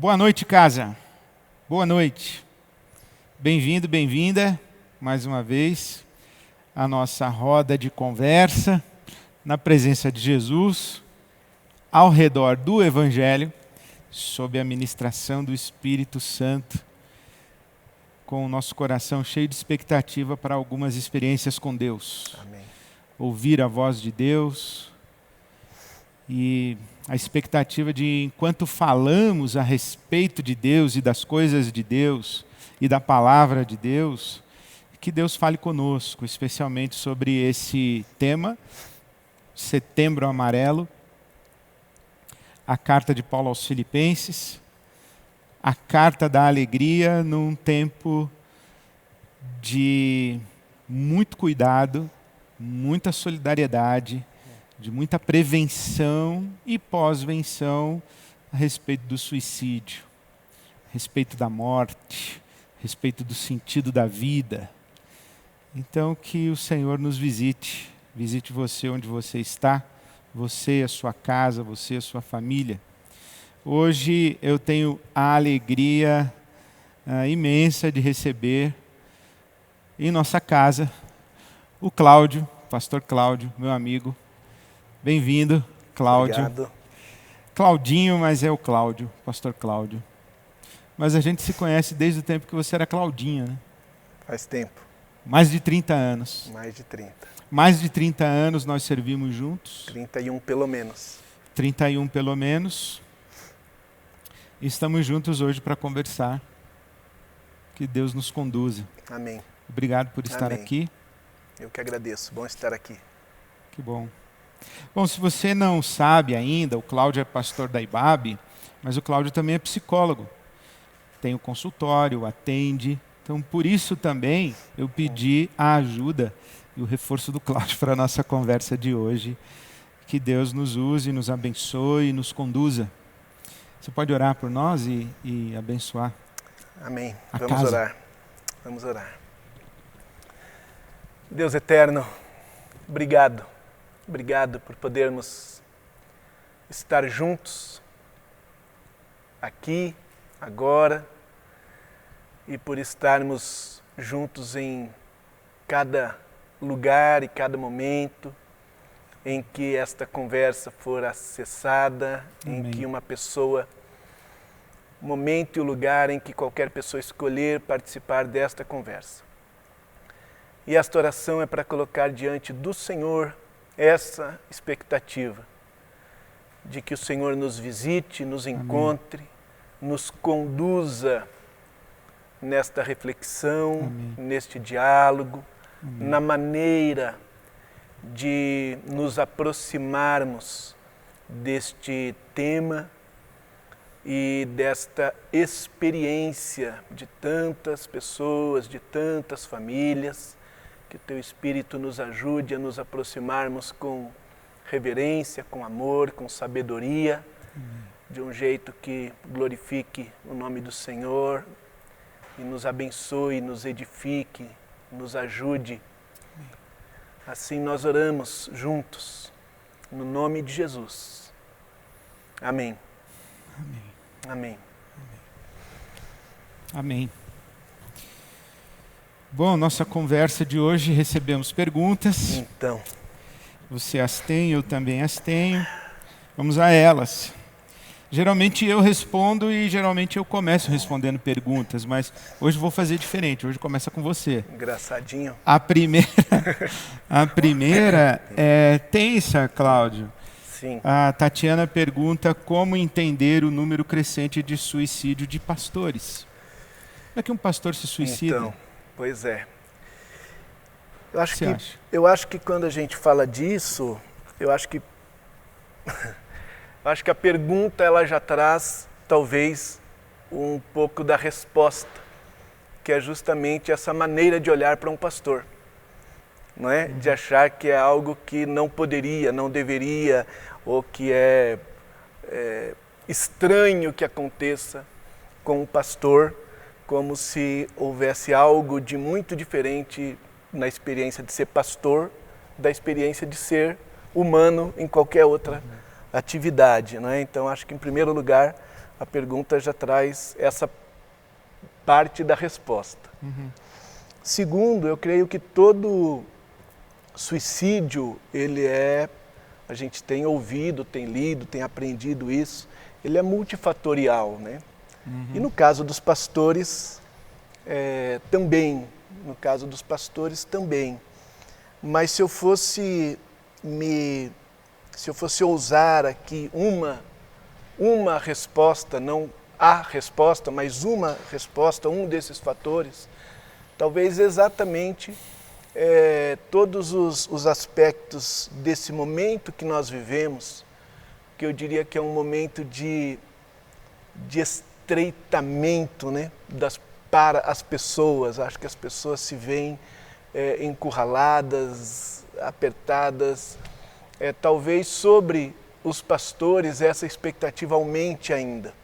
Boa noite, casa. Boa noite. Bem-vindo, bem-vinda, mais uma vez, à nossa roda de conversa, na presença de Jesus, ao redor do Evangelho, sob a ministração do Espírito Santo, com o nosso coração cheio de expectativa para algumas experiências com Deus. Amém. Ouvir a voz de Deus e a expectativa de, enquanto falamos a respeito de Deus e das coisas de Deus e da palavra de Deus, que Deus fale conosco, especialmente sobre esse tema, Setembro Amarelo, a carta de Paulo aos Filipenses, a carta da alegria num tempo de muito cuidado, muita solidariedade, de muita prevenção e pós-venção a respeito do suicídio, a respeito da morte, a respeito do sentido da vida. Então, que o Senhor nos visite, visite você onde você está, você, a sua casa, você, a sua família. Hoje eu tenho a alegria imensa de receber em nossa casa o Cláudio, pastor Cláudio, meu amigo. Bem-vindo, Cláudio. Obrigado. Claudinho, mas é o Cláudio, pastor Cláudio. Mas a gente se conhece desde o tempo que você era Claudinha, né? Faz tempo. Mais de 30 anos. Mais de 30. Mais de 30 anos nós servimos juntos. 31 pelo menos. 31 pelo menos. E estamos juntos hoje para conversar. Que Deus nos conduza. Amém. Obrigado por estar Amém. aqui. Eu que agradeço. Bom estar aqui. Que bom. Bom, se você não sabe ainda, o Cláudio é pastor da IBAB, mas o Cláudio também é psicólogo. Tem o consultório, atende. Então, por isso também, eu pedi a ajuda e o reforço do Cláudio para a nossa conversa de hoje. Que Deus nos use, nos abençoe e nos conduza. Você pode orar por nós e abençoar? Amém. A Vamos casa. orar. Vamos orar. Deus eterno, obrigado. Obrigado por podermos estar juntos aqui, agora, e por estarmos juntos em cada lugar e cada momento em que esta conversa for acessada, Amém. em que uma pessoa, o momento e o lugar em que qualquer pessoa escolher participar desta conversa. E esta oração é para colocar diante do Senhor essa expectativa de que o Senhor nos visite, nos encontre, nos conduza nesta reflexão, Amém. neste diálogo, Amém. na maneira de nos aproximarmos deste tema e desta experiência de tantas pessoas, de tantas famílias. Que o Teu Espírito nos ajude a nos aproximarmos com reverência, com amor, com sabedoria, de um jeito que glorifique o nome do Senhor e nos abençoe, nos edifique, nos ajude. Assim nós oramos juntos, no nome de Jesus. Amém. Amém. Amém. Amém. Bom, nossa conversa de hoje, recebemos perguntas. Então, Você as tem, eu também as tenho. Vamos a elas. Geralmente eu respondo e geralmente eu começo respondendo perguntas, mas hoje vou fazer diferente, hoje começa com você. engraçadinho. A primeira é tensa, Cláudio. Sim. A Tatiana pergunta como entender o número crescente de suicídio de pastores. Como é que um pastor se suicida? Então, pois é. O que você acha? Eu acho que quando a gente fala disso, eu acho que a pergunta ela já traz talvez um pouco da resposta, que é justamente essa maneira de olhar para um pastor, não é? De achar que é algo que não poderia, não deveria, ou que é estranho que aconteça com um pastor, como se houvesse algo de muito diferente na experiência de ser pastor, da experiência de ser humano em qualquer outra atividade, não é? Então acho que em primeiro lugar a pergunta já traz essa parte da resposta. Segundo, eu creio que todo suicídio, a gente tem ouvido, tem lido, tem aprendido isso, ele é multifatorial, né? E no caso dos pastores, também. No caso dos pastores, também. Mas se eu fosse ousar aqui uma resposta, não a resposta, mas uma resposta, um desses fatores, talvez exatamente todos os aspectos desse momento que nós vivemos, que eu diria que é um momento de estreitamento, né, para as pessoas. Acho que as pessoas se veem encurraladas, apertadas. Talvez sobre os pastores essa expectativa aumente ainda.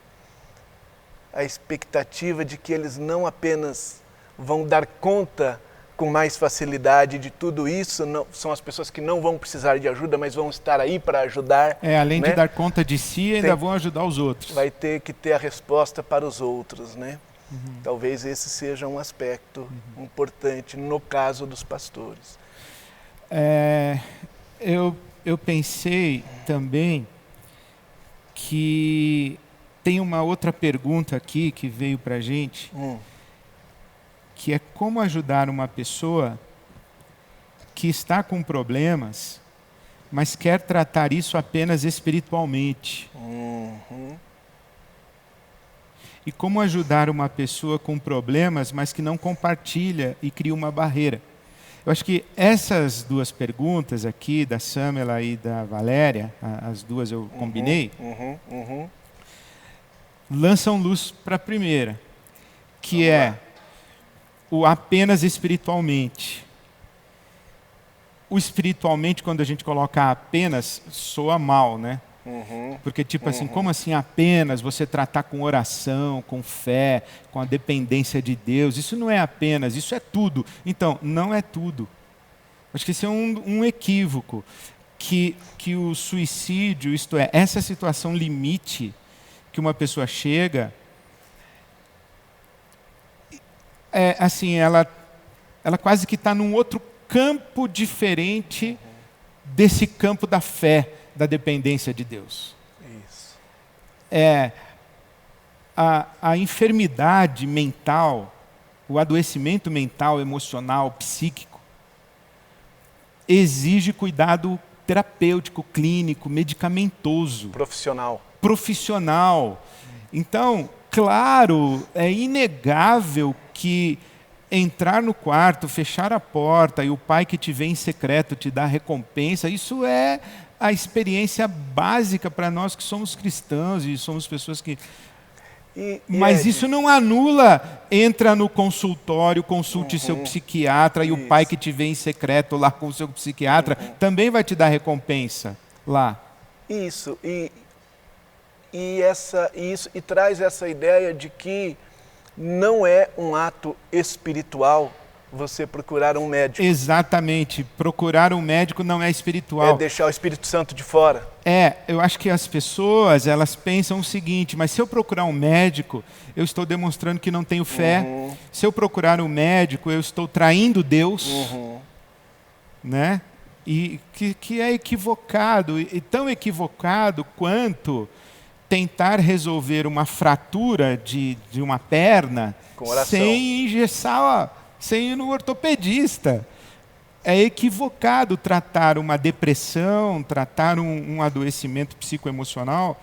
A expectativa de que eles não apenas vão dar conta com mais facilidade de tudo isso, não, são as pessoas que não vão precisar de ajuda, mas vão estar aí para ajudar. Além né? de dar conta de si, ainda vão ajudar os outros. Vai ter que ter a resposta para os outros, né? Talvez esse seja um aspecto importante no caso dos pastores. Eu pensei também que tem uma outra pergunta aqui que veio para a gente, que é como ajudar uma pessoa que está com problemas, mas quer tratar isso apenas espiritualmente. E como ajudar uma pessoa com problemas, mas que não compartilha e cria uma barreira. Eu acho que essas duas perguntas aqui, da Samela e da Valéria, as duas eu combinei, lançam luz para a primeira, que é o apenas espiritualmente. O espiritualmente, quando a gente coloca apenas, soa mal, né? Porque tipo assim, como assim apenas você tratar com oração, com fé, com a dependência de Deus? Isso não é apenas, isso é tudo. Então, não é tudo. Acho que esse é um equívoco. Que o suicídio, isto é, essa situação limite que uma pessoa chega, assim, ela quase que está num outro campo diferente desse campo da fé, da dependência de Deus. Isso. A enfermidade mental, o adoecimento mental, emocional, psíquico, exige cuidado terapêutico, clínico, medicamentoso. Profissional. Então, claro, é inegável que entrar no quarto, fechar a porta e o pai que te vê em secreto te dá recompensa, isso é a experiência básica para nós que somos cristãos e somos pessoas que... Mas isso não anula, entra no consultório, consulte seu psiquiatra e o pai que te vê em secreto lá com o seu psiquiatra também vai te dar recompensa lá. Isso, e traz essa ideia de que não é um ato espiritual você procurar um médico. Exatamente. Procurar um médico não é espiritual. É deixar o Espírito Santo de fora. Eu acho que as pessoas, elas pensam o seguinte, mas se eu procurar um médico, eu estou demonstrando que não tenho fé. Se eu procurar um médico, eu estou traindo Deus. Né? E que é equivocado, e tão equivocado quanto tentar resolver uma fratura de uma perna sem engessar, sem ir no ortopedista. É equivocado tratar uma depressão, tratar um adoecimento psicoemocional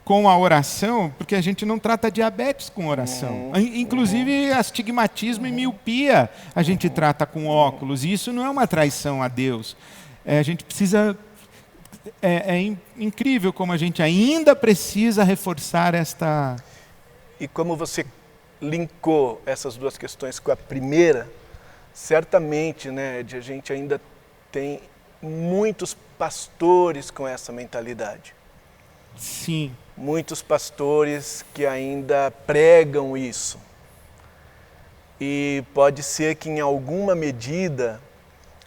com a oração, porque a gente não trata diabetes com oração. Inclusive, astigmatismo e miopia a gente trata com óculos, e isso não é uma traição a Deus. A gente precisa... É incrível como a gente ainda precisa reforçar esta... E como você linkou essas duas questões com a primeira, certamente, né, a gente ainda tem muitos pastores com essa mentalidade. Sim. Muitos pastores que ainda pregam isso. E pode ser que em alguma medida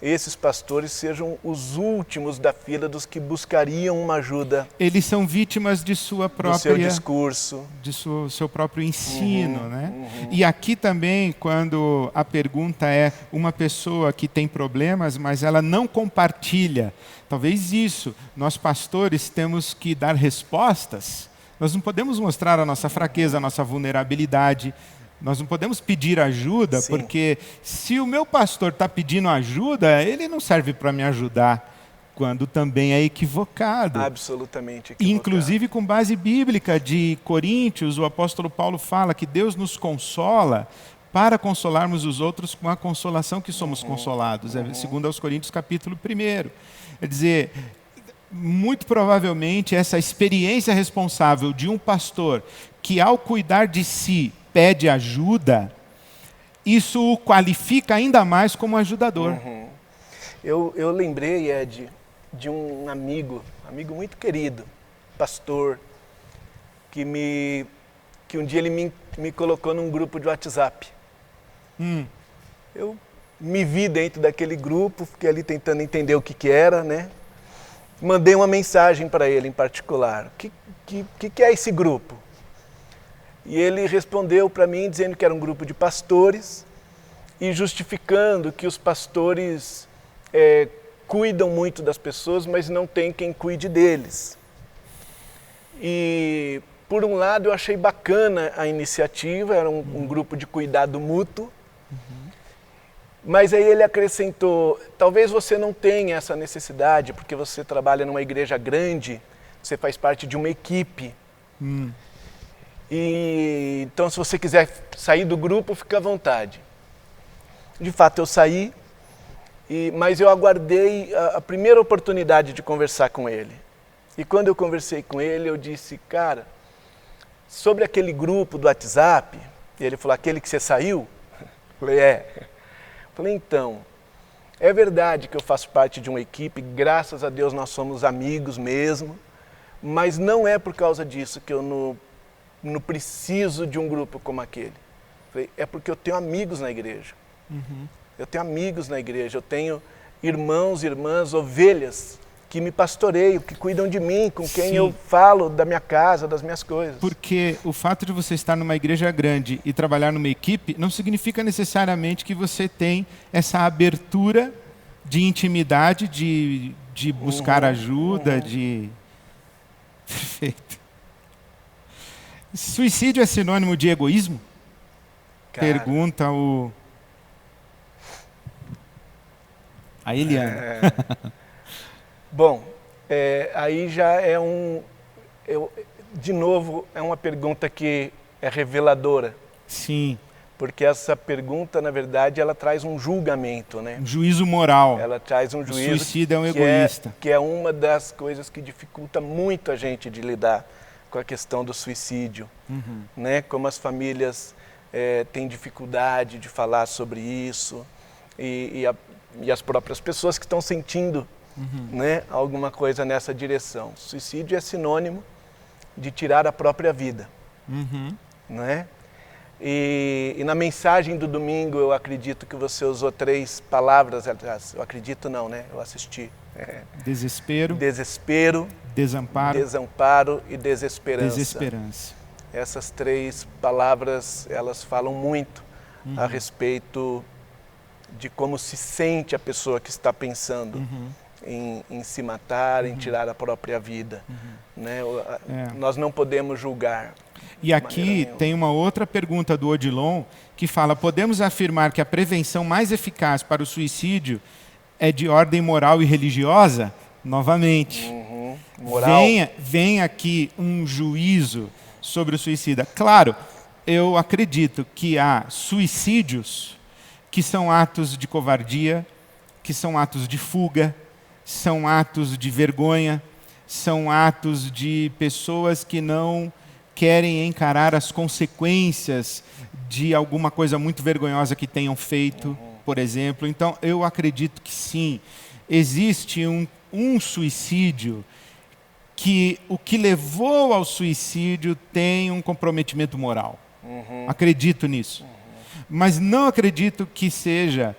esses pastores sejam os últimos da fila dos que buscariam uma ajuda. Eles são vítimas de sua própria... do seu discurso. De seu próprio ensino, né? E aqui também, quando a pergunta é uma pessoa que tem problemas, mas ela não compartilha, talvez isso, nós pastores temos que dar respostas. Nós não podemos mostrar a nossa fraqueza, a nossa vulnerabilidade. Nós não podemos pedir ajuda, Sim. porque se o meu pastor está pedindo ajuda, ele não serve para me ajudar, quando também é equivocado. Absolutamente equivocado. Inclusive com base bíblica de Coríntios, o apóstolo Paulo fala que Deus nos consola para consolarmos os outros com a consolação que somos consolados. Segundo aos Coríntios, capítulo 1. Quer dizer, muito provavelmente essa experiência responsável de um pastor que, ao cuidar de si, pede ajuda, isso o qualifica ainda mais como ajudador. Eu lembrei, Ed, de um amigo muito querido, pastor, que um dia ele me colocou num grupo de WhatsApp. Eu me vi dentro daquele grupo, fiquei ali tentando entender o que era, né? Mandei uma mensagem para ele em particular. O que é esse grupo? E ele respondeu para mim dizendo que era um grupo de pastores e justificando que os pastores cuidam muito das pessoas, mas não tem quem cuide deles. E, por um lado, eu achei bacana a iniciativa, era um grupo de cuidado mútuo, mas aí ele acrescentou, talvez você não tenha essa necessidade, porque você trabalha numa igreja grande, você faz parte de uma equipe. E, então, se você quiser sair do grupo, fica à vontade. De fato, eu saí, mas eu aguardei a primeira oportunidade de conversar com ele. E quando eu conversei com ele, eu disse, cara, sobre aquele grupo do WhatsApp, e ele falou, aquele que você saiu? Eu falei, é. Eu falei, então, é verdade que eu faço parte de uma equipe, graças a Deus nós somos amigos mesmo, mas não é por causa disso que eu não preciso de um grupo como aquele. Falei, é porque eu tenho amigos na igreja. Eu tenho amigos na igreja, eu tenho irmãos, irmãs, ovelhas que me pastoreiam, que cuidam de mim, com quem Sim. eu falo da minha casa, das minhas coisas. Porque o fato de você estar numa igreja grande e trabalhar numa equipe não significa necessariamente que você tem essa abertura de intimidade, de buscar ajuda, de... Perfeito. Suicídio é sinônimo de egoísmo? Cara, Pergunta a Eliana. Bom, aí já é de novo, é uma pergunta que é reveladora. Sim. Porque essa pergunta, na verdade, ela traz um julgamento, né? Um juízo moral. Ela traz um juízo. O suicídio é um egoísta. Que é uma das coisas que dificulta muito a gente de lidar com a questão do suicídio. Né? Como as famílias têm dificuldade de falar sobre isso e as próprias pessoas que estão sentindo né, alguma coisa nessa direção. Suicídio é sinônimo de tirar a própria vida. Né? E na mensagem do domingo, eu acredito que você usou 3 palavras, eu acredito não, né? Eu assisti. Desespero. Desespero. Desamparo. Desamparo e desesperança. Desesperança. Essas 3 palavras, elas falam muito a respeito de como se sente a pessoa que está pensando em se matar, em tirar a própria vida. Né? Nós não podemos julgar. E aqui tem uma outra pergunta do Odilon que fala, podemos afirmar que a prevenção mais eficaz para o suicídio é de ordem moral e religiosa? Novamente. Moral. Vem aqui um juízo sobre o suicida. Claro, eu acredito que há suicídios que são atos de covardia, que são atos de fuga, são atos de vergonha, são atos de pessoas que não querem encarar as consequências de alguma coisa muito vergonhosa que tenham feito, por exemplo. Então, eu acredito que sim, existe um suicídio que o que levou ao suicídio tem um comprometimento moral. Acredito nisso. Mas não acredito que seja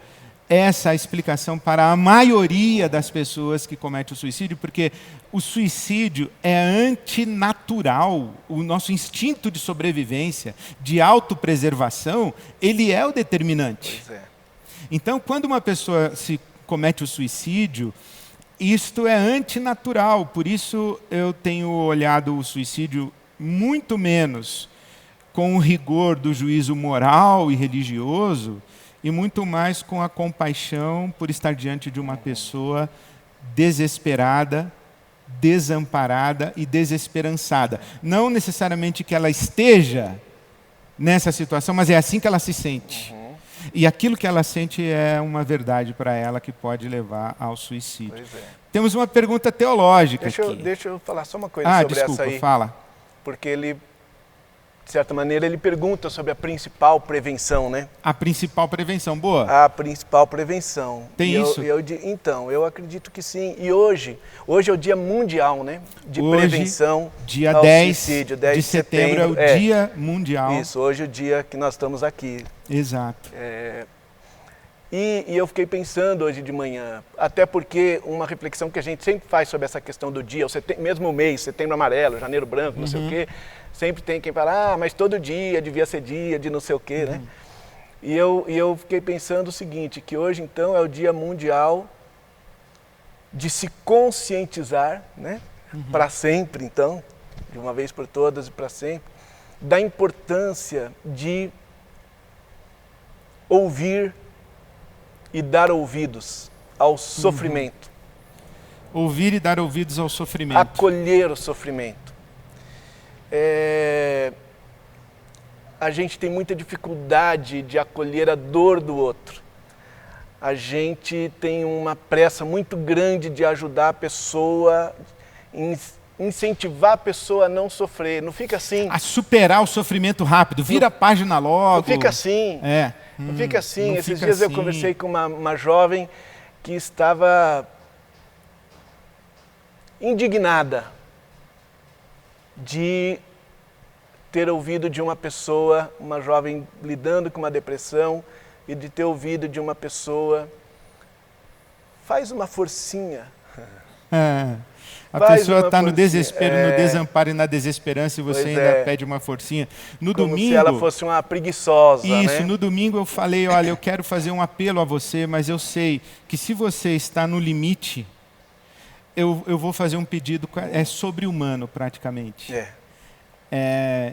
essa a explicação para a maioria das pessoas que cometem o suicídio, porque o suicídio é antinatural. O nosso instinto de sobrevivência, de autopreservação, ele é o determinante. Pois é. Então, quando uma pessoa se comete o suicídio, isto é antinatural. Por isso, eu tenho olhado o suicídio muito menos com o rigor do juízo moral e religioso, e muito mais com a compaixão por estar diante de uma pessoa desesperada, desamparada e desesperançada. Não necessariamente que ela esteja nessa situação, mas é assim que ela se sente. E aquilo que ela sente é uma verdade para ela que pode levar ao suicídio. Pois é. Temos uma pergunta teológica aqui. Deixa eu falar só uma coisa sobre desculpa, essa aí. fala. Porque ele, de certa maneira, ele pergunta sobre a principal prevenção, né? A principal prevenção, boa. A principal prevenção. Tem isso? Então, eu acredito que sim. E hoje é o Dia Mundial, né? De prevenção dia ao 10 suicídio. 10 de setembro é o Dia Mundial. Isso, hoje é o dia que nós estamos aqui. Exato. E eu fiquei pensando hoje de manhã, até porque uma reflexão que a gente sempre faz sobre essa questão do dia, mesmo o mês, setembro amarelo, janeiro branco, não sei o quê, sempre tem quem fala, mas todo dia devia ser dia de não sei o quê, né? E eu fiquei pensando o seguinte, que hoje então é o Dia Mundial de se conscientizar, né? Para sempre então, de uma vez por todas e para sempre, da importância de ouvir e dar ouvidos ao sofrimento. Ouvir e dar ouvidos ao sofrimento. Acolher o sofrimento. A gente tem muita dificuldade de acolher a dor do outro. A gente tem uma pressa muito grande de ajudar a pessoa, incentivar a pessoa a não sofrer. Não fica assim. A superar o sofrimento rápido. Vira a página logo. Não fica assim. Não fica assim. Esses dias eu conversei com uma jovem que estava indignada de ter ouvido de uma pessoa, uma jovem lidando com uma depressão, e de ter ouvido de uma pessoa, faz uma forcinha. A pessoa está no desespero, no desamparo e na desesperança, e você ainda pede uma forcinha. No Como domingo, se ela fosse uma preguiçosa, isso, né? no domingo eu falei, olha, eu quero fazer um apelo a você, mas eu sei que se você está no limite, eu vou fazer um pedido, é sobre-humano praticamente.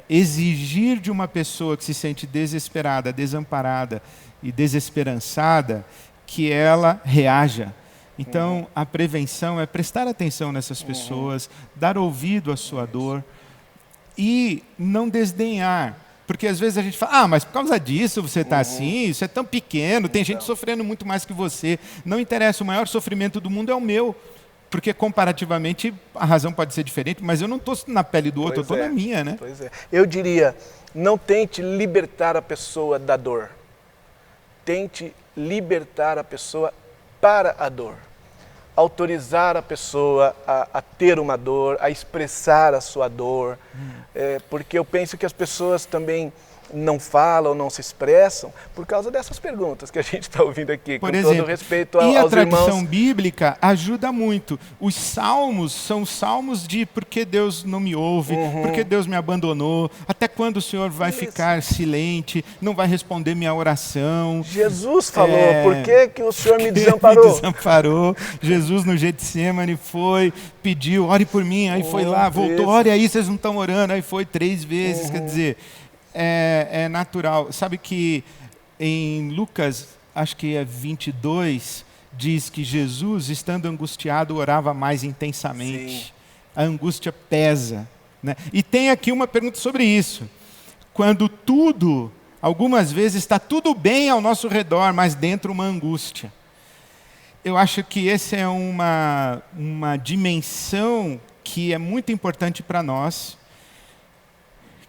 Exigir de uma pessoa que se sente desesperada, desamparada e desesperançada, que ela reaja. Então, a prevenção é prestar atenção nessas pessoas, dar ouvido à sua dor e não desdenhar. Porque às vezes a gente fala, mas por causa disso você está assim, isso é tão pequeno, tem gente sofrendo muito mais que você. Não interessa, o maior sofrimento do mundo é o meu. Porque comparativamente a razão pode ser diferente, mas eu não estou na pele do outro, eu estou na minha, né? Pois é. Eu diria, não tente libertar a pessoa da dor. Tente libertar a pessoa para a dor. Autorizar a pessoa a ter uma dor, a expressar a sua dor. Porque eu penso que as pessoas também não falam, não se expressam, por causa dessas perguntas que a gente está ouvindo aqui, por com exemplo, todo respeito aos irmãos. E a tradição irmãos. bíblica ajuda muito. Os salmos são salmos de por que Deus não me ouve, por que Deus me abandonou, até quando o Senhor vai ficar silente, não vai responder minha oração. Jesus falou, por que o Senhor me desamparou? Me desamparou. Jesus no Getsemane foi, pediu, ore por mim, aí foi lá, voltou, ore aí, vocês não estão orando, aí foi 3 vezes, quer dizer... É natural. Sabe que em Lucas, acho que é 22, diz que Jesus, estando angustiado, orava mais intensamente. Sim. A angústia pesa, né? E tem aqui uma pergunta sobre isso. Quando tudo, algumas vezes está tudo bem ao nosso redor, mas dentro uma angústia. Eu acho que essa é uma dimensão que é muito importante para nós,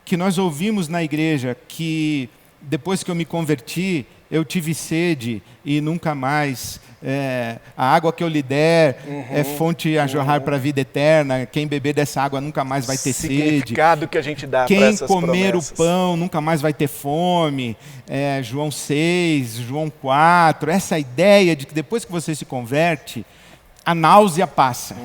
que nós ouvimos na igreja, que depois que eu me converti, eu tive sede e nunca mais, a água que eu lhe der é fonte a jorrar para a vida eterna, quem beber dessa água nunca mais vai ter sede. Significado que a gente dá para Quem essas comer promessas. o pão nunca mais vai ter fome. João 6, João 4, essa ideia de que depois que você se converte, a náusea passa.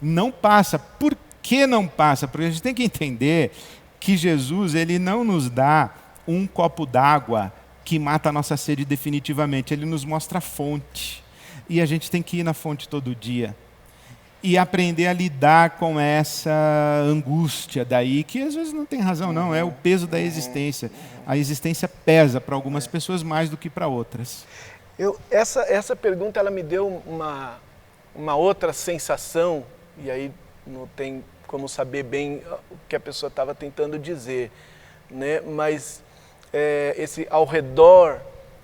Não passa. Por que não passa? Porque a gente tem que entender que Jesus, ele não nos dá um copo d'água que mata a nossa sede definitivamente. Ele nos mostra a fonte. E a gente tem que ir na fonte todo dia. E aprender a lidar com essa angústia daí, que às vezes não tem razão não, é o peso da existência. A existência pesa para algumas pessoas mais do que para outras. Essa pergunta ela me deu uma outra sensação, e aí não tem como saber bem o que a pessoa estava tentando dizer, né? Mas esse ao redor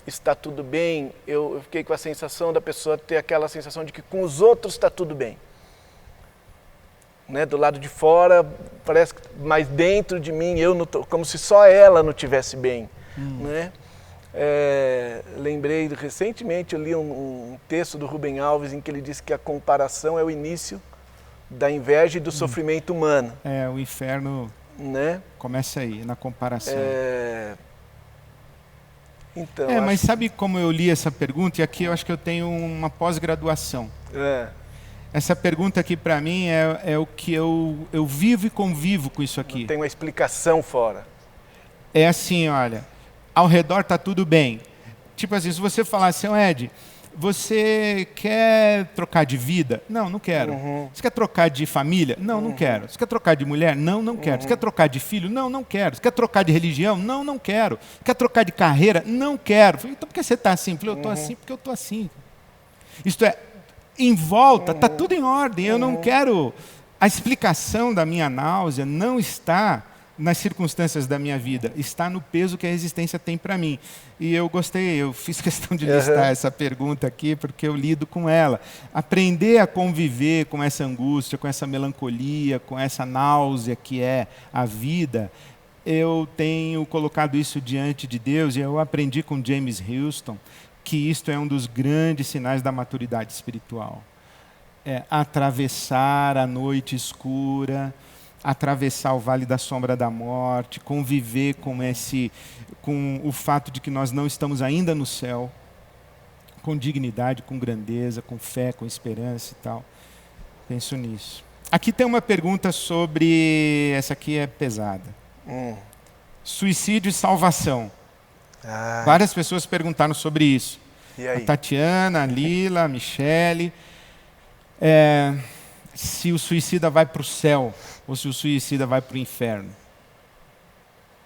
está tudo bem, eu fiquei com a sensação da pessoa ter aquela sensação de que com os outros está tudo bem. Né? Do lado de fora, parece que, mas dentro de mim, eu não tô, como se só ela não tivesse bem. Né? Lembrei, recentemente eu li um texto do Rubem Alves em que ele disse que a comparação é o início da inveja e do sofrimento humano. O inferno, né? Começa aí, na comparação. Então, mas sabe como eu li essa pergunta? E aqui eu acho que eu tenho uma pós-graduação. Essa pergunta aqui para mim é o que eu vivo e convivo com isso aqui. Não tem uma explicação fora. É assim, olha, ao redor está tudo bem. Tipo assim, se você falar assim, Ed, você quer trocar de vida? Não, não quero. Você quer trocar de família? Não, não quero. Você quer trocar de mulher? Não, não quero. Você quer trocar de filho? Não, não quero. Você quer trocar de religião? Não, não quero. Quer trocar de carreira? Não quero. Falei, então por que você está assim? Falei, eu estou assim porque eu estou assim. Isto é, em volta, está tudo em ordem. Eu não quero... A explicação da minha náusea não está nas circunstâncias da minha vida, está no peso que a existência tem para mim. E eu gostei, eu fiz questão de listar essa pergunta aqui, porque eu lido com ela. Aprender a conviver com essa angústia, com essa melancolia, com essa náusea que é a vida, eu tenho colocado isso diante de Deus, e eu aprendi com James Houston que isto é um dos grandes sinais da maturidade espiritual. Atravessar a noite escura, atravessar o vale da sombra da morte, conviver com o fato de que nós não estamos ainda no céu, com dignidade, com grandeza, com fé, com esperança e tal. Penso nisso. Aqui tem uma pergunta sobre... Essa aqui é pesada. Suicídio e salvação. Várias pessoas perguntaram sobre isso. E aí? A Tatiana, a Lila, a Michele. Se o suicida vai para o céu ou se o suicida vai para o inferno.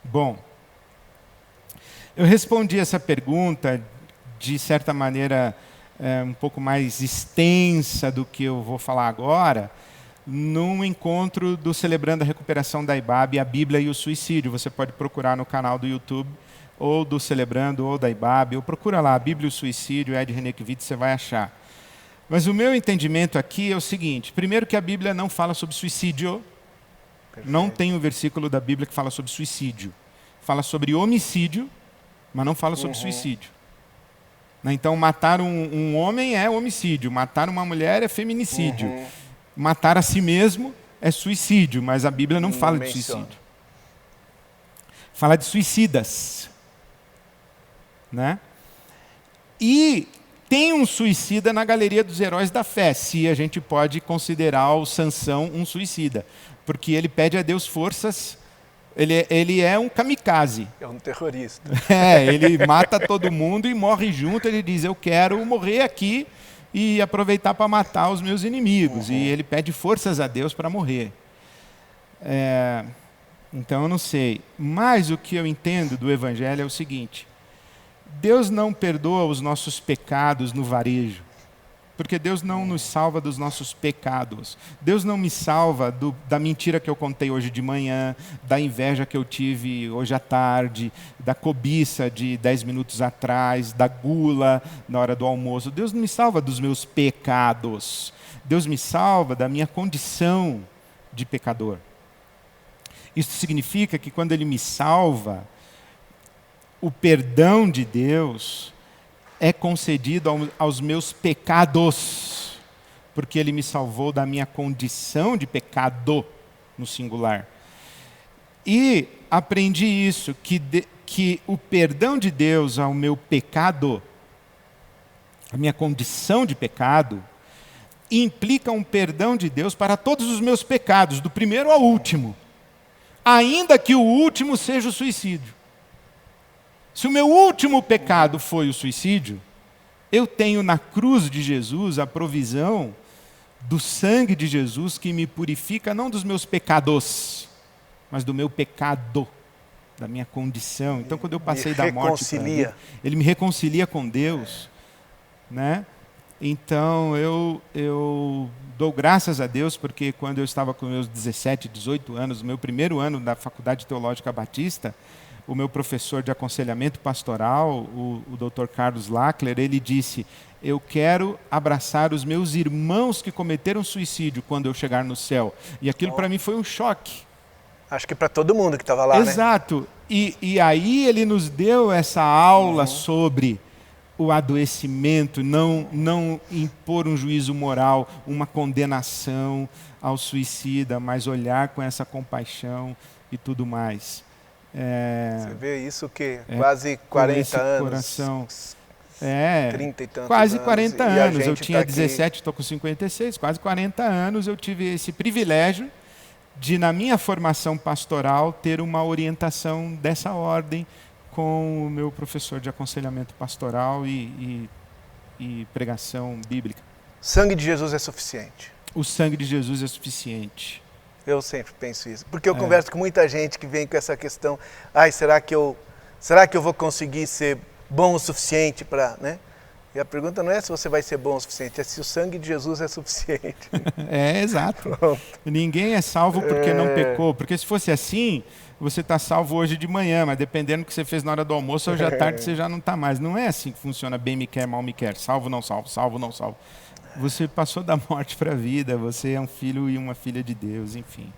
Bom, eu respondi essa pergunta de certa maneira um pouco mais extensa do que eu vou falar agora, num encontro do Celebrando a Recuperação da IBAB, a Bíblia e o Suicídio. Você pode procurar no canal do YouTube, ou do Celebrando, ou da IBAB, ou procura lá, a Bíblia e o Suicídio, Ed Renekiewicz, você vai achar. Mas o meu entendimento aqui é o seguinte: primeiro, que a Bíblia não fala sobre suicídio. Perfeito. Não tem um versículo da Bíblia que fala sobre suicídio. Fala sobre homicídio, mas não fala sobre suicídio. Então, matar um homem é homicídio, matar uma mulher é feminicídio. Matar a si mesmo é suicídio, mas a Bíblia não fala de suicídio. Fala de suicidas. Né? E tem um suicida na galeria dos heróis da fé, se a gente pode considerar o Sansão um suicida. Porque ele pede a Deus forças, ele é um kamikaze. É um terrorista. Ele mata todo mundo e morre junto. Ele diz, eu quero morrer aqui e aproveitar para matar os meus inimigos. E ele pede forças a Deus para morrer. Então eu não sei. Mas o que eu entendo do Evangelho é o seguinte: Deus não perdoa os nossos pecados no varejo, porque Deus não nos salva dos nossos pecados. Deus não me salva da mentira que eu contei hoje de manhã, da inveja que eu tive hoje à tarde, da cobiça de 10 minutos atrás, da gula na hora do almoço. Deus não me salva dos meus pecados. Deus me salva da minha condição de pecador. Isso significa que quando Ele me salva, o perdão de Deus é concedido aos meus pecados, porque Ele me salvou da minha condição de pecado, no singular. E aprendi isso, que o perdão de Deus ao meu pecado, a minha condição de pecado, implica um perdão de Deus para todos os meus pecados, do primeiro ao último, ainda que o último seja o suicídio. Se o meu último pecado foi o suicídio, eu tenho na cruz de Jesus a provisão do sangue de Jesus que me purifica não dos meus pecados, mas do meu pecado, da minha condição. Então, quando eu passei da morte para ele, Ele me reconcilia com Deus, né? Então, eu dou graças a Deus, porque quando eu estava com meus 17, 18 anos, no meu primeiro ano da Faculdade Teológica Batista, o meu professor de aconselhamento pastoral, o Dr. Carlos Lackler, ele disse: eu quero abraçar os meus irmãos que cometeram suicídio quando eu chegar no céu. E aquilo para mim foi um choque. Acho que para todo mundo que estava lá, Exato. Né? E aí ele nos deu essa aula sobre o adoecimento, não impor um juízo moral, uma condenação ao suicida, mas olhar com essa compaixão e tudo mais. Você vê isso que quase 40 anos. Coração. 30 e tantos quase anos, 40 anos. Eu tinha tá 17, estou com 56, quase 40 anos. Eu tive esse privilégio de, na minha formação pastoral, ter uma orientação dessa ordem com o meu professor de aconselhamento pastoral e pregação bíblica. O sangue de Jesus é suficiente. O sangue de Jesus é suficiente. Eu sempre penso isso. Porque eu converso com muita gente que vem com essa questão: será que eu vou conseguir ser bom o suficiente para... Né? E a pergunta não é se você vai ser bom o suficiente, é se o sangue de Jesus é suficiente. Exato. Pronto. Ninguém é salvo porque não pecou. Porque se fosse assim, você está salvo hoje de manhã, mas dependendo do que você fez na hora do almoço, hoje à tarde você já não está mais. Não é assim que funciona: bem me quer, mal me quer, salvo, não salvo, salvo, não salvo. Você passou da morte para a vida, você é um filho e uma filha de Deus, enfim.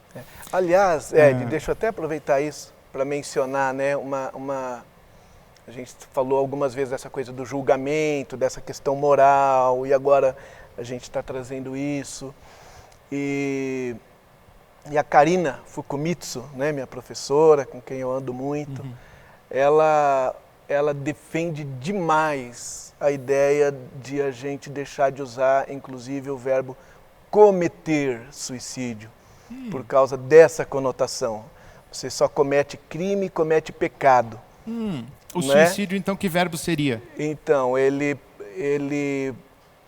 Aliás, Ed, deixa eu até aproveitar isso para mencionar, né, a gente falou algumas vezes dessa coisa do julgamento, dessa questão moral, e agora a gente está trazendo isso. E a Karina Fukumitsu, né, minha professora, com quem eu ando muito, ela defende demais a ideia de a gente deixar de usar, inclusive, o verbo cometer suicídio, por causa dessa conotação. Você só comete crime, comete pecado. O suicídio, então, que verbo seria? Então, ele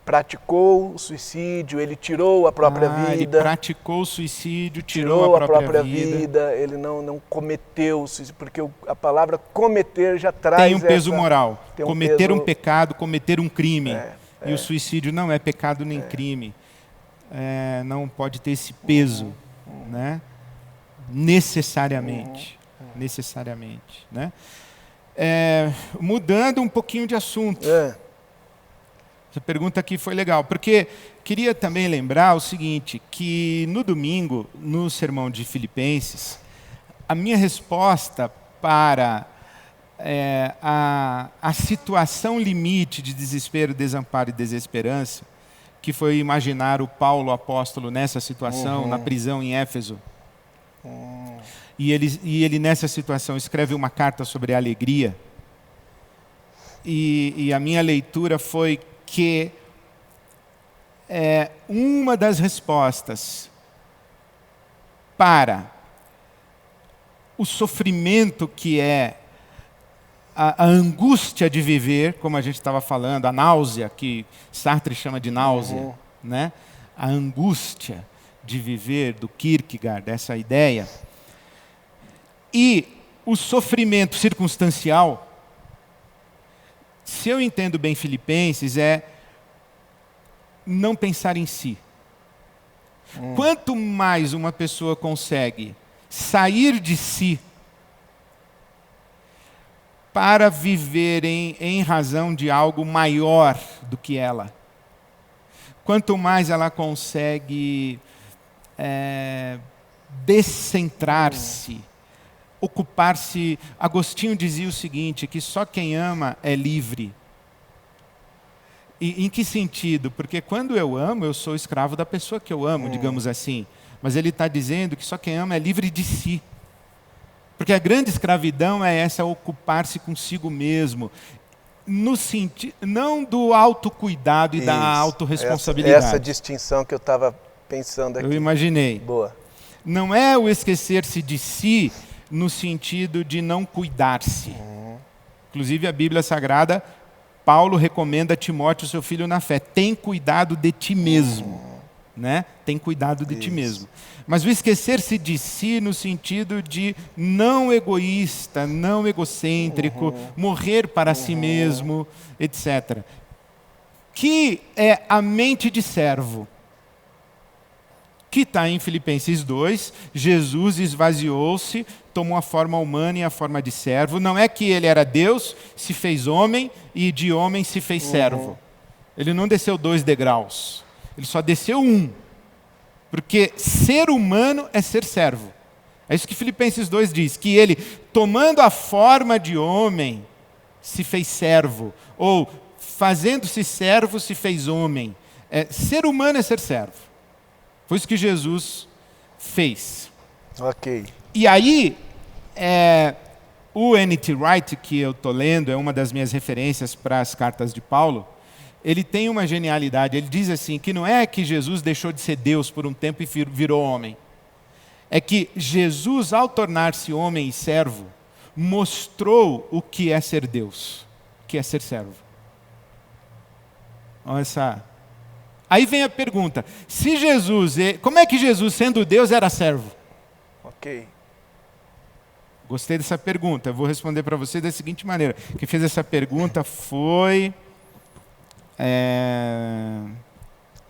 praticou o suicídio, ele tirou a própria vida. Ele praticou o suicídio, tirou a própria vida. Ele não cometeu o suicídio, porque a palavra cometer já traz tem um peso moral. Cometer um pecado, cometer um crime. E o suicídio não é pecado nem crime. Não pode ter esse peso, né? Necessariamente. Necessariamente, né? Mudando um pouquinho de assunto. Essa pergunta aqui foi legal, porque queria também lembrar o seguinte, que no domingo, no sermão de Filipenses, a minha resposta para a situação limite de desespero, desamparo e desesperança, que foi imaginar o Paulo apóstolo nessa situação, na prisão em Éfeso. E ele nessa situação escreve uma carta sobre a alegria. E a minha leitura foi que uma das respostas para o sofrimento que é a angústia de viver, como a gente estava falando, a náusea, que Sartre chama de náusea, né? A angústia de viver, do Kierkegaard, dessa ideia, e o sofrimento circunstancial, se eu entendo bem Filipenses, é não pensar em si. Quanto mais uma pessoa consegue sair de si para viver em razão de algo maior do que ela, quanto mais ela consegue descentrar-se ocupar-se. Agostinho dizia o seguinte, que só quem ama é livre. E em que sentido? Porque quando eu amo, eu sou escravo da pessoa que eu amo, digamos assim. Mas ele está dizendo que só quem ama é livre de si. Porque a grande escravidão é essa, ocupar-se consigo mesmo. No sentido, não do autocuidado e da autorresponsabilidade. Essa distinção que eu estava pensando aqui. Eu imaginei. Boa. Não é o esquecer-se de si no sentido de não cuidar-se. Inclusive a Bíblia Sagrada, Paulo recomenda a Timóteo, seu filho na fé, tem cuidado de ti mesmo. Né? Tem cuidado de ti mesmo. Mas o esquecer-se de si no sentido de não egoísta, não egocêntrico, morrer para si mesmo, etc. Que é a mente de servo. Que está em Filipenses 2, Jesus esvaziou-se, tomou a forma humana e a forma de servo. Não é que ele era Deus, se fez homem e de homem se fez servo. Ele não desceu 2 degraus, ele só desceu 1. Porque ser humano é ser servo. É isso que Filipenses 2 diz, que ele, tomando a forma de homem, se fez servo. Ou, fazendo-se servo, se fez homem. Ser humano é ser servo. Foi isso que Jesus fez. Ok. E aí, o N.T. Wright, que eu estou lendo, é uma das minhas referências para as cartas de Paulo, ele tem uma genialidade. Ele diz assim, que não é que Jesus deixou de ser Deus por um tempo e virou homem. É que Jesus, ao tornar-se homem e servo, mostrou o que é ser Deus, o que é ser servo. Olha essa... Aí vem a pergunta, se Jesus, como é que Jesus, sendo Deus, era servo? Ok. Gostei dessa pergunta, eu vou responder para você da seguinte maneira. Quem fez essa pergunta foi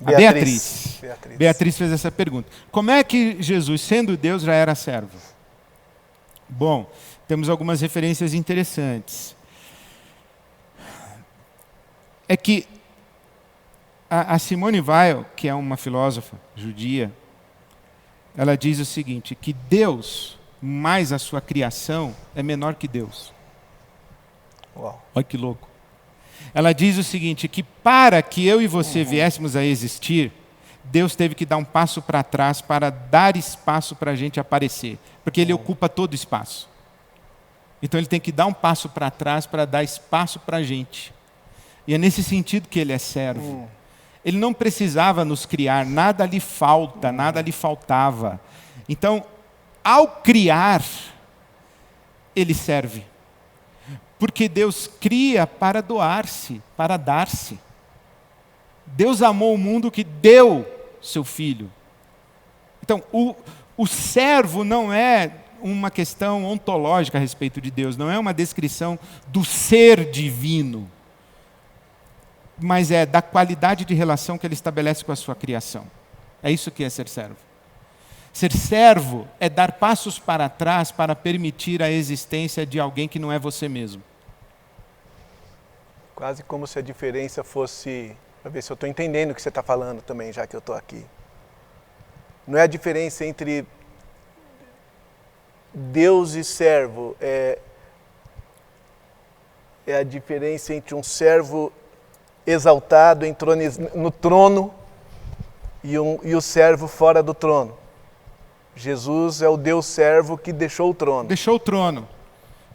a Beatriz. Beatriz fez essa pergunta. Como é que Jesus, sendo Deus, já era servo? Bom, temos algumas referências interessantes. É que a Simone Weil, que é uma filósofa judia, ela diz o seguinte, que Deus, mais a sua criação, é menor que Deus. Uau. Olha que louco. Ela diz o seguinte, que para que eu e você viéssemos a existir, Deus teve que dar um passo para trás para dar espaço para a gente aparecer. Porque Ele ocupa todo o espaço. Então Ele tem que dar um passo para trás para dar espaço para a gente. E é nesse sentido que Ele é servo. Ele não precisava nos criar, nada lhe falta, nada lhe faltava. Então, ao criar, Ele serve. Porque Deus cria para doar-se, para dar-se. Deus amou o mundo que deu seu Filho. Então, o servo não é uma questão ontológica a respeito de Deus, não é uma descrição do ser divino, mas é da qualidade de relação que Ele estabelece com a sua criação. É isso que é ser servo. Ser servo é dar passos para trás para permitir a existência de alguém que não é você mesmo. Quase como se a diferença fosse... Para ver se eu estou entendendo o que você está falando também, já que eu estou aqui. Não é a diferença entre Deus e servo. É a diferença entre um servo exaltado no trono e o servo fora do trono. Jesus é o Deus servo que deixou o trono. Deixou o trono.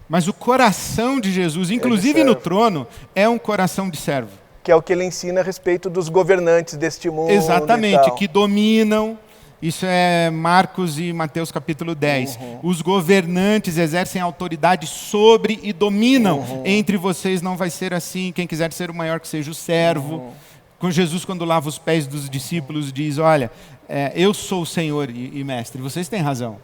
Mas o coração de Jesus, inclusive no trono, é um coração de servo. Que é o que ele ensina a respeito dos governantes deste mundo. Exatamente, que dominam. Isso é Marcos e Mateus capítulo 10. Os governantes exercem autoridade sobre e dominam. Entre vocês não vai ser assim. Quem quiser ser o maior que seja o servo. Com Jesus, quando lava os pés dos discípulos, diz, olha, eu sou o Senhor e Mestre. Vocês têm razão.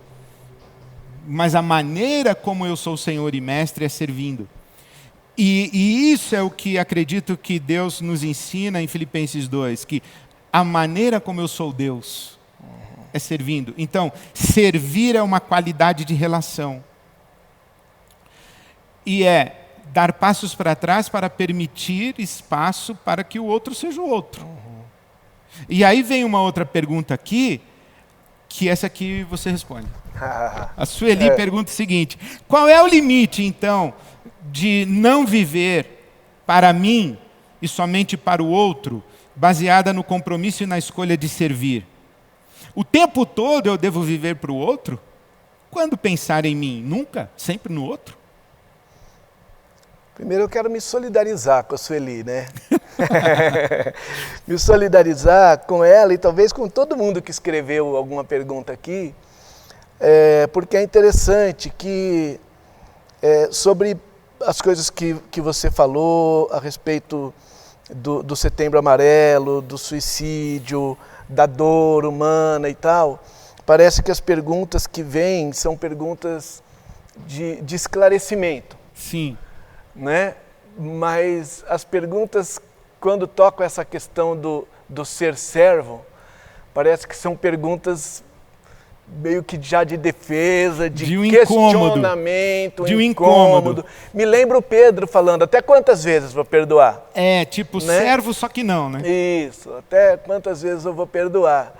Mas a maneira como eu sou o Senhor e Mestre é servindo. E isso é o que acredito que Deus nos ensina em Filipenses 2. Que a maneira como eu sou Deus é servindo. Então, servir é uma qualidade de relação. E é dar passos para trás para permitir espaço para que o outro seja o outro. E aí vem uma outra pergunta aqui, que essa aqui você responde. A Sueli pergunta o seguinte: qual é o limite, então, de não viver para mim e somente para o outro, baseada no compromisso e na escolha de servir? O tempo todo eu devo viver para o outro? Quando pensar em mim? Nunca? Sempre no outro? Primeiro eu quero me solidarizar com a Sueli, né? Me solidarizar com ela e talvez com todo mundo que escreveu alguma pergunta aqui, porque é interessante que sobre as coisas que você falou a respeito do Setembro Amarelo, do suicídio, da dor humana e tal, parece que as perguntas que vêm são perguntas de esclarecimento. Sim. Né? Mas as perguntas, quando tocam essa questão do ser servo, parece que são perguntas meio que já de defesa, de um questionamento, de um incômodo. Me lembra o Pedro falando, até quantas vezes vou perdoar? Tipo, né? Servo, só que não, né? Isso, até quantas vezes eu vou perdoar?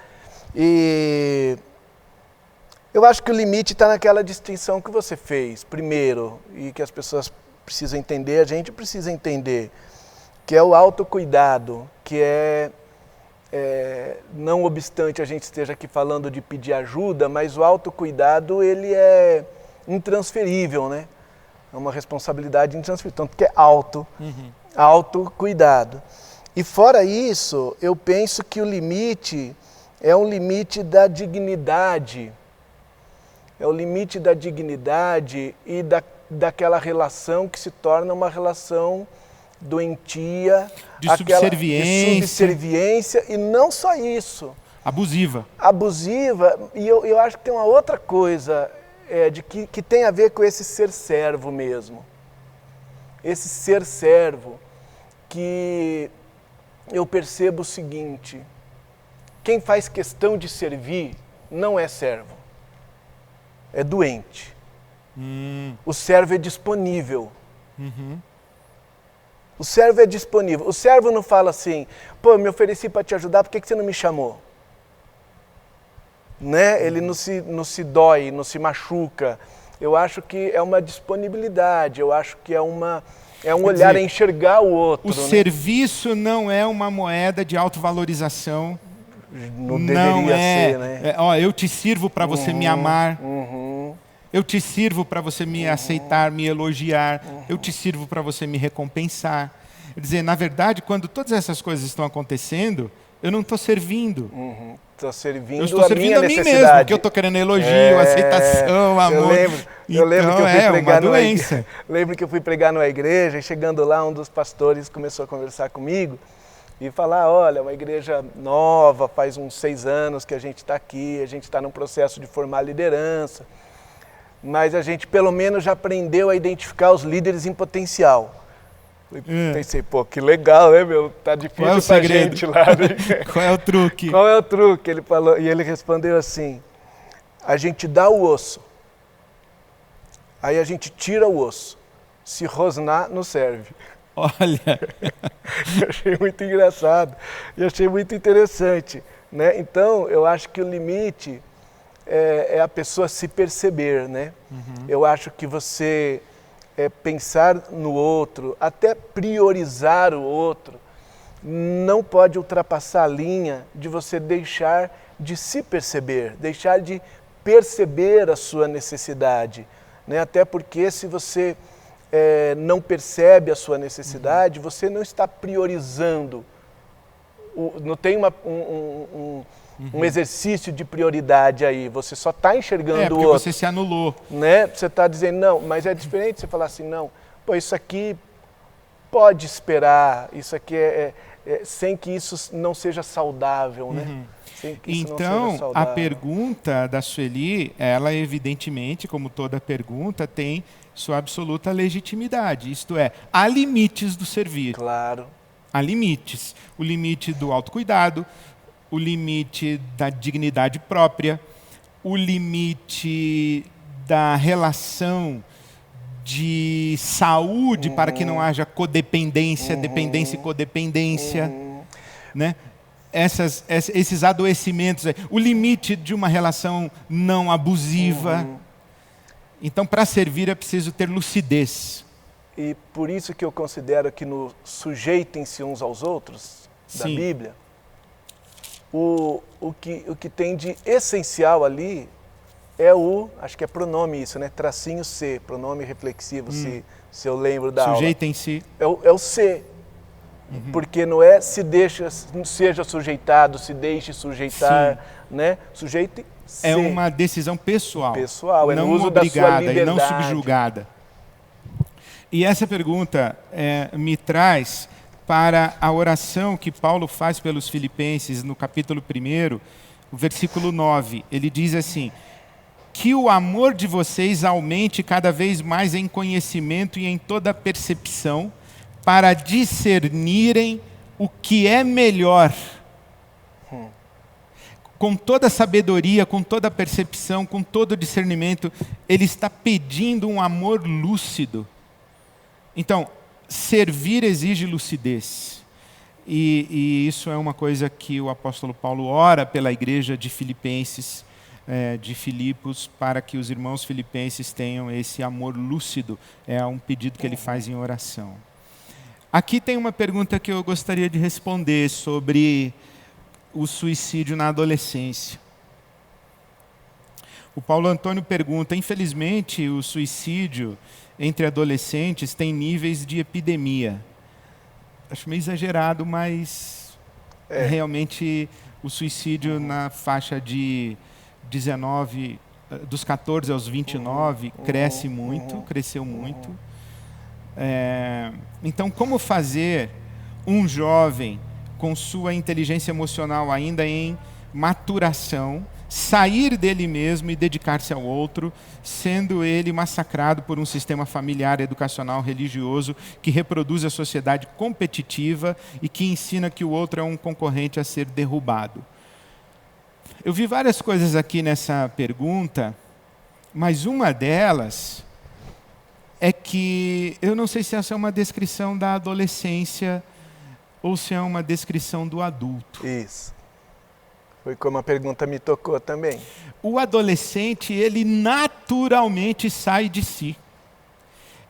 E eu acho que o limite está naquela distinção que você fez, primeiro, e que as pessoas precisam entender, a gente precisa entender, que é o autocuidado, que não obstante a gente esteja aqui falando de pedir ajuda, mas o autocuidado ele é intransferível, né? É uma responsabilidade intransferível, tanto que é autocuidado. E fora isso, eu penso que o limite é um limite da dignidade, é o limite da dignidade e daquela relação que se torna uma relação doentia, de subserviência, e não só isso. Abusiva, e eu acho que tem uma outra coisa que tem a ver com esse ser servo mesmo. Esse ser servo que eu percebo o seguinte: quem faz questão de servir não é servo, é doente. O servo é disponível. O servo é disponível. O servo não fala assim, pô, eu me ofereci para te ajudar, por que você não me chamou? Né? Ele não se dói, não se machuca. Eu acho que é uma disponibilidade, eu acho que é um olhar a enxergar o outro. O serviço não é uma moeda de autovalorização. Não deveria ser, né? Eu te sirvo para você me amar. Eu te sirvo para você me aceitar, me elogiar. Eu te sirvo para você me recompensar. Quer dizer, na verdade, quando todas essas coisas estão acontecendo, eu não estou servindo. Estou servindo eu estou servindo a mim mesmo, porque eu estou querendo elogio, aceitação, amor. Eu lembro que eu fui pregar uma doença. Lembro que eu fui pregar numa igreja e chegando lá, um dos pastores começou a conversar comigo e falar, olha, uma igreja nova, faz uns 6 anos que a gente está aqui, a gente está num processo de formar liderança. Mas a gente pelo menos já aprendeu a identificar os líderes em potencial. Pensei, pô, que legal, né, meu? Tá difícil pra gente lá. Né? Qual é o truque? Qual é o truque? Ele falou, e ele respondeu assim, a gente dá o osso, aí a gente tira o osso, se rosnar não serve. Olha! Eu achei muito engraçado e achei muito interessante, né? Então, eu acho que o limite é a pessoa se perceber, né? Eu acho que você pensar no outro, até priorizar o outro, não pode ultrapassar a linha de você deixar de se perceber, deixar de perceber a sua necessidade, né? Até porque se você não percebe a sua necessidade, você não está priorizando, não tem um exercício de prioridade aí, você só está enxergando o outro. Você se anulou. Né? Você está dizendo, não, mas é diferente você falar assim, não, pô, isso aqui pode esperar, isso aqui sem que isso não seja saudável, né? Sem que isso não seja saudável. A pergunta da Sueli, ela evidentemente, como toda pergunta, tem sua absoluta legitimidade, isto é, há limites do servir. Claro. Há limites. O limite do autocuidado, o limite da dignidade própria, o limite da relação de saúde para que não haja codependência, dependência e codependência, né? esses adoecimentos, o limite de uma relação não abusiva. Então, para servir é preciso ter lucidez. E por isso que eu considero que no sujeitem-se uns aos outros, da Sim. Bíblia, o que tem de essencial ali é acho que é pronome isso, né? Tracinho C, pronome reflexivo, se eu lembro da aula. Sujeitem-se. É o C. Porque não é seja sujeitado, se deixe sujeitar, né? Sujeite-se. É uma decisão pessoal. Pessoal, é não no uso da sua obrigada e não liberdade. subjugada. E essa pergunta me traz para a oração que Paulo faz pelos filipenses no capítulo 1, o versículo 9. Ele diz assim: que o amor de vocês aumente cada vez mais em conhecimento e em toda percepção, para discernirem o que é melhor. Com toda a sabedoria, com toda a percepção, com todo o discernimento, ele está pedindo um amor lúcido. Então, servir exige lucidez. E isso é uma coisa que o apóstolo Paulo ora pela igreja de Filipenses, de Filipos, para que os irmãos filipenses tenham esse amor lúcido. É um pedido que ele faz em oração. Aqui tem uma pergunta que eu gostaria de responder sobre o suicídio na adolescência. O Paulo Antônio pergunta: infelizmente, o suicídio entre adolescentes tem níveis de epidemia. Acho meio exagerado, mas realmente o suicídio na faixa de 19, dos 14 aos 29, cresceu muito. Então, como fazer um jovem com sua inteligência emocional ainda em maturação sair dele mesmo e dedicar-se ao outro, sendo ele massacrado por um sistema familiar, educacional, religioso que reproduz a sociedade competitiva e que ensina que o outro é um concorrente a ser derrubado? Eu vi várias coisas aqui nessa pergunta, mas uma delas é que eu não sei se essa é uma descrição da adolescência ou se é uma descrição do adulto. Isso. Foi como a pergunta me tocou também. O adolescente, ele naturalmente sai de si.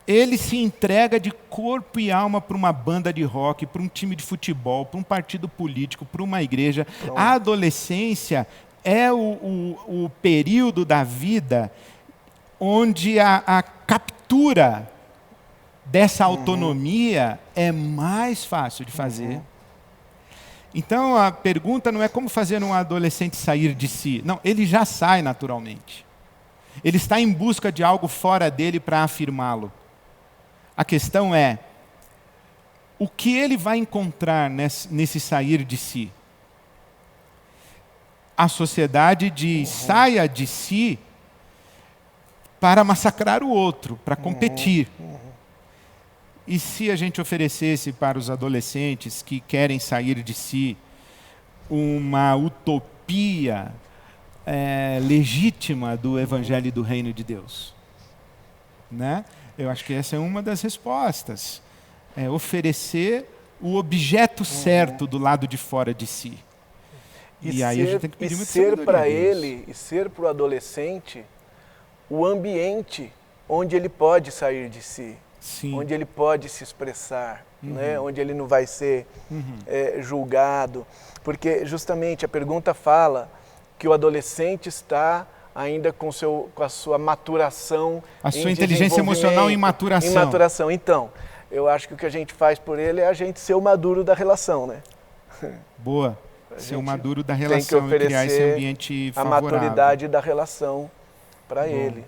Ele se entrega de corpo e alma para uma banda de rock, para um time de futebol, para um partido político, para uma igreja. Pronto. A adolescência é o período da vida onde a captura dessa autonomia é mais fácil de fazer. Então a pergunta não é como fazer um adolescente sair de si. Não, ele já sai naturalmente. Ele está em busca de algo fora dele para afirmá-lo. A questão é, o que ele vai encontrar nesse sair de si? A sociedade diz, saia de si para massacrar o outro, para competir. E se a gente oferecesse para os adolescentes que querem sair de si uma utopia legítima do Evangelho e do Reino de Deus? Né? Eu acho que essa é uma das respostas. É oferecer o objeto certo do lado de fora de si. E aí a gente tem que pedir muita sabedoria. Ser para ele e ser para o adolescente o ambiente onde ele pode sair de si. Sim. Onde ele pode se expressar, né? Onde ele não vai ser julgado. Porque justamente a pergunta fala que o adolescente está ainda com a sua maturação. A sua inteligência emocional em maturação. Então, eu acho que o que a gente faz por ele é a gente ser o maduro da relação, né? Boa. Ser o maduro da relação e criar esse ambiente favorável. A maturidade da relação para ele.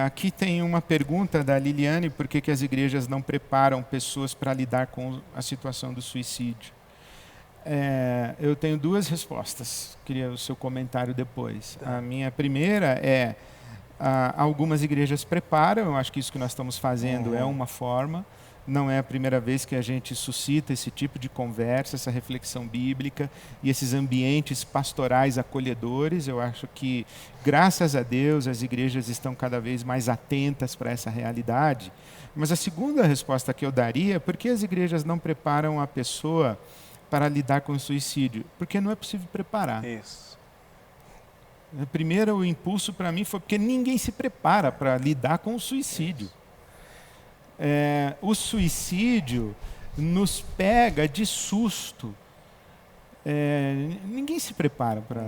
Aqui tem uma pergunta da Liliane: por que as igrejas não preparam pessoas para lidar com a situação do suicídio? Eu tenho duas respostas, queria o seu comentário depois. A minha primeira é, algumas igrejas preparam, eu acho que isso que nós estamos fazendo é uma forma, não é a primeira vez que a gente suscita esse tipo de conversa, essa reflexão bíblica e esses ambientes pastorais acolhedores. Eu acho que, graças a Deus, as igrejas estão cada vez mais atentas para essa realidade. Mas a segunda resposta que eu daria é por que as igrejas não preparam a pessoa para lidar com o suicídio? Porque não é possível preparar. Isso. Primeiro, o impulso para mim foi porque ninguém se prepara para lidar com o suicídio. O suicídio nos pega de susto. Ninguém se prepara para...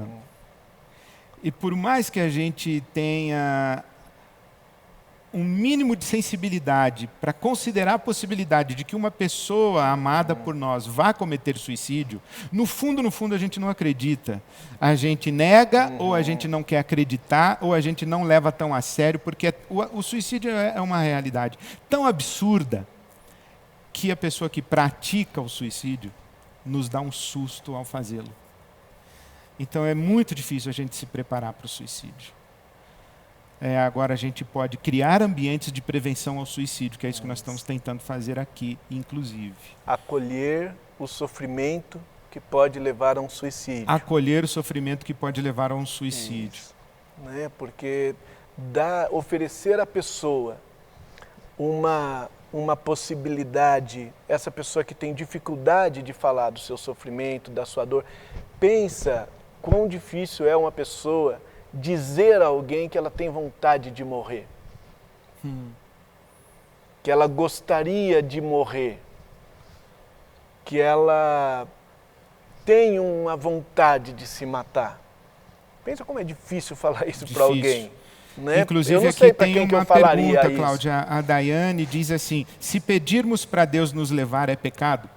E por mais que a gente tenha um mínimo de sensibilidade para considerar a possibilidade de que uma pessoa amada por nós vá cometer suicídio, no fundo a gente não acredita. A gente nega, ou a gente não quer acreditar, ou a gente não leva tão a sério, porque o suicídio é uma realidade tão absurda que a pessoa que pratica o suicídio nos dá um susto ao fazê-lo. Então é muito difícil a gente se preparar para o suicídio. Agora a gente pode criar ambientes de prevenção ao suicídio, que é isso que nós estamos tentando fazer aqui, inclusive. Acolher o sofrimento que pode levar a um suicídio. Acolher o sofrimento que pode levar a um suicídio. Isso, né? Porque oferecer à pessoa uma possibilidade, essa pessoa que tem dificuldade de falar do seu sofrimento, da sua dor, pensa quão difícil é uma pessoa dizer a alguém que ela tem vontade de morrer. Que ela gostaria de morrer. Que ela tem uma vontade de se matar. Pensa como é difícil falar isso para alguém. Né? Inclusive aqui tem uma pergunta, Cláudia. A Daiane diz assim: se pedirmos para Deus nos levar é pecado?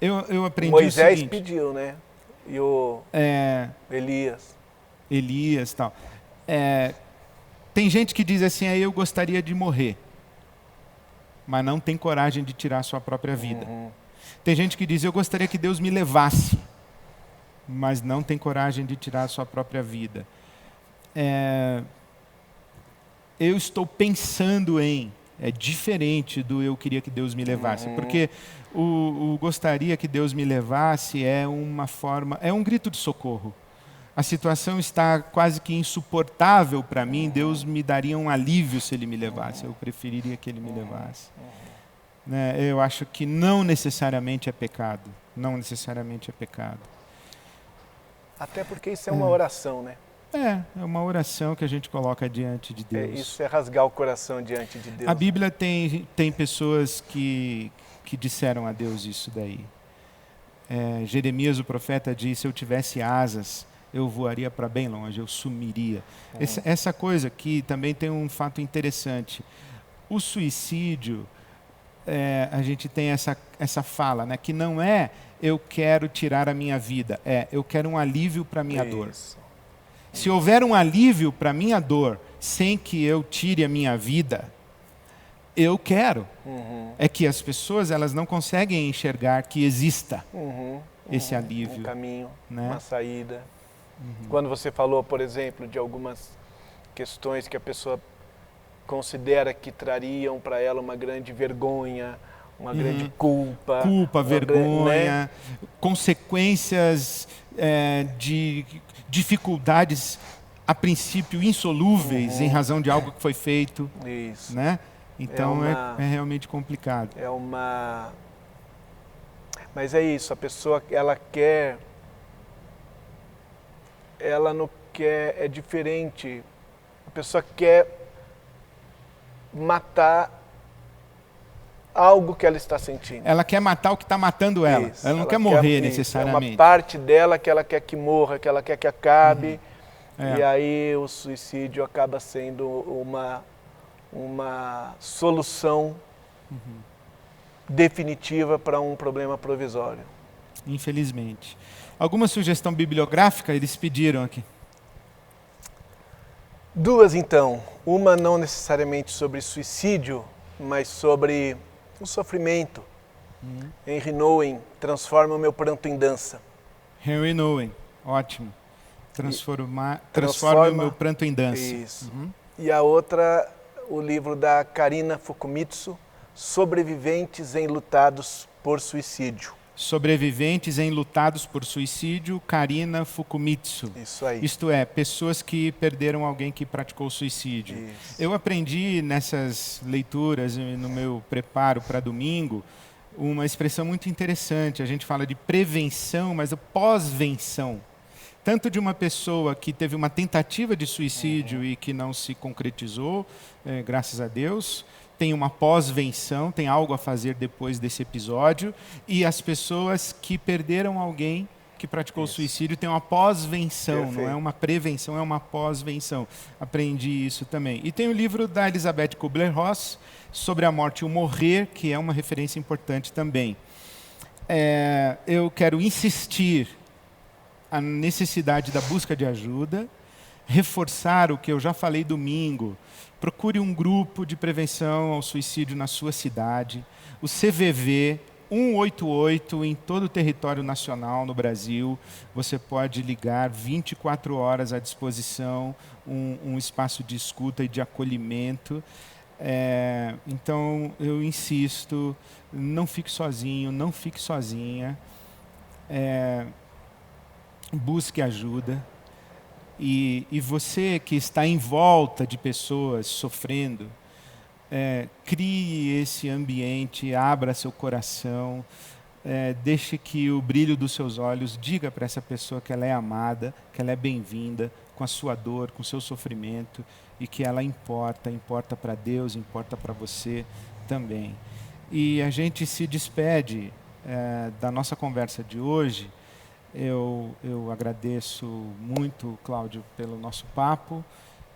Eu aprendi Moisés o seguinte, pediu, né? E o Elias. Elias e tal. Tem gente que diz assim: eu gostaria de morrer, mas não tem coragem de tirar a sua própria vida. Tem gente que diz: eu gostaria que Deus me levasse, mas não tem coragem de tirar a sua própria vida. Eu estou pensando em... É diferente do eu queria que Deus me levasse. Porque o gostaria que Deus me levasse é uma forma... É um grito de socorro. A situação está quase que insuportável para mim. Deus me daria um alívio se Ele me levasse. Eu preferiria que Ele me levasse. Eu acho que não necessariamente é pecado. Não necessariamente é pecado. Até porque isso é uma oração, né? É uma oração que a gente coloca diante de Deus. Isso é rasgar o coração diante de Deus. A Bíblia tem pessoas que disseram a Deus isso daí. Jeremias, o profeta, disse: se eu tivesse asas, eu voaria para bem longe, eu sumiria. Essa coisa aqui também tem um fato interessante. O suicídio, a gente tem essa fala, né, que não é eu quero tirar a minha vida, eu quero um alívio para a minha dor. Se houver um alívio para a minha dor, sem que eu tire a minha vida, eu quero. É que as pessoas elas não conseguem enxergar que exista esse alívio. Um caminho, né? Uma saída. Quando você falou, por exemplo, de algumas questões que a pessoa considera que trariam para ela uma grande vergonha, uma grande culpa. Vergonha, consequências de dificuldades, a princípio, insolúveis em razão de algo que foi feito. Isso. Né? Então é realmente complicado. Mas é isso, a pessoa, ela não quer, é diferente. A pessoa quer matar algo que ela está sentindo. Ela quer matar o que está matando ela. Isso. Ela não quer morrer necessariamente. É uma parte dela que ela quer que morra, que ela quer que acabe. E aí o suicídio acaba sendo uma solução definitiva para um problema provisório. Infelizmente. Alguma sugestão bibliográfica eles pediram aqui? Duas, então. Uma não necessariamente sobre suicídio, mas sobre o sofrimento. Henry Nouwen, Transforma o Meu Pranto em Dança. Henry Nouwen, ótimo. Transforma o Meu Pranto em Dança. Isso. E a outra, o livro da Karina Fukumitsu, Sobreviventes Enlutados por Suicídio. Sobreviventes enlutados por suicídio, Karina Fukumitsu. Isso aí. Isto é, pessoas que perderam alguém que praticou suicídio. Isso. Eu aprendi nessas leituras, no meu preparo para domingo, uma expressão muito interessante. A gente fala de prevenção, mas a pós-venção. Tanto de uma pessoa que teve uma tentativa de suicídio e que não se concretizou, graças a Deus, tem uma pós-venção, tem algo a fazer depois desse episódio, e as pessoas que perderam alguém que praticou suicídio tem uma pós-venção, não é uma prevenção, é uma pós-venção. Aprendi isso também. E tem o livro da Elizabeth Kubler-Ross, sobre a morte e o morrer, que é uma referência importante também. Eu quero insistir a necessidade da busca de ajuda, reforçar o que eu já falei domingo. Procure um grupo de prevenção ao suicídio na sua cidade. O CVV 188 em todo o território nacional no Brasil. Você pode ligar 24 horas à disposição, um espaço de escuta e de acolhimento. Então, eu insisto, não fique sozinho, não fique sozinha. Busque ajuda. E você que está em volta de pessoas sofrendo, crie esse ambiente, abra seu coração, deixe que o brilho dos seus olhos diga para essa pessoa que ela é amada, que ela é bem-vinda, com a sua dor, com o seu sofrimento, e que ela importa para Deus, importa para você também. E a gente se despede da nossa conversa de hoje. Eu agradeço muito, Cláudio, pelo nosso papo.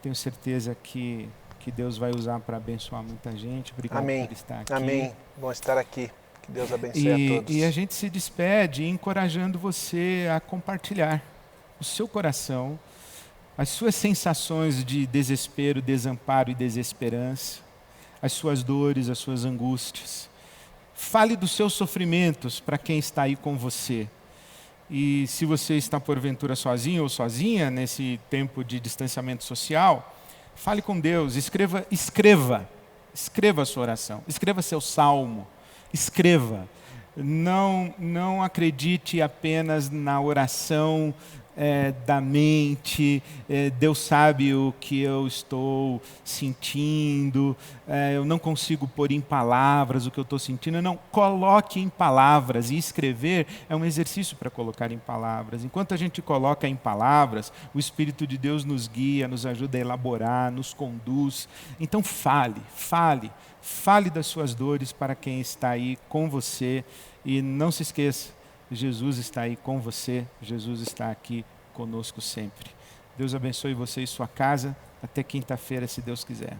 Tenho certeza que Deus vai usar para abençoar muita gente. Obrigado por estar aqui. Amém. Bom estar aqui. Que Deus abençoe a todos. E a gente se despede encorajando você a compartilhar o seu coração, as suas sensações de desespero, desamparo e desesperança, as suas dores, as suas angústias. Fale dos seus sofrimentos para quem está aí com você. E se você está porventura sozinho ou sozinha nesse tempo de distanciamento social, fale com Deus, escreva a sua oração, escreva seu salmo, escreva. Não acredite apenas na oração da mente, Deus sabe o que eu estou sentindo, eu não consigo pôr em palavras o que eu estou sentindo. Não, coloque em palavras, e escrever é um exercício para colocar em palavras. Enquanto a gente coloca em palavras, o Espírito de Deus nos guia, nos ajuda a elaborar, nos conduz. Então fale das suas dores para quem está aí com você, e não se esqueça, Jesus está aí com você, Jesus está aqui conosco sempre. Deus abençoe você e sua casa. Até quinta-feira, se Deus quiser.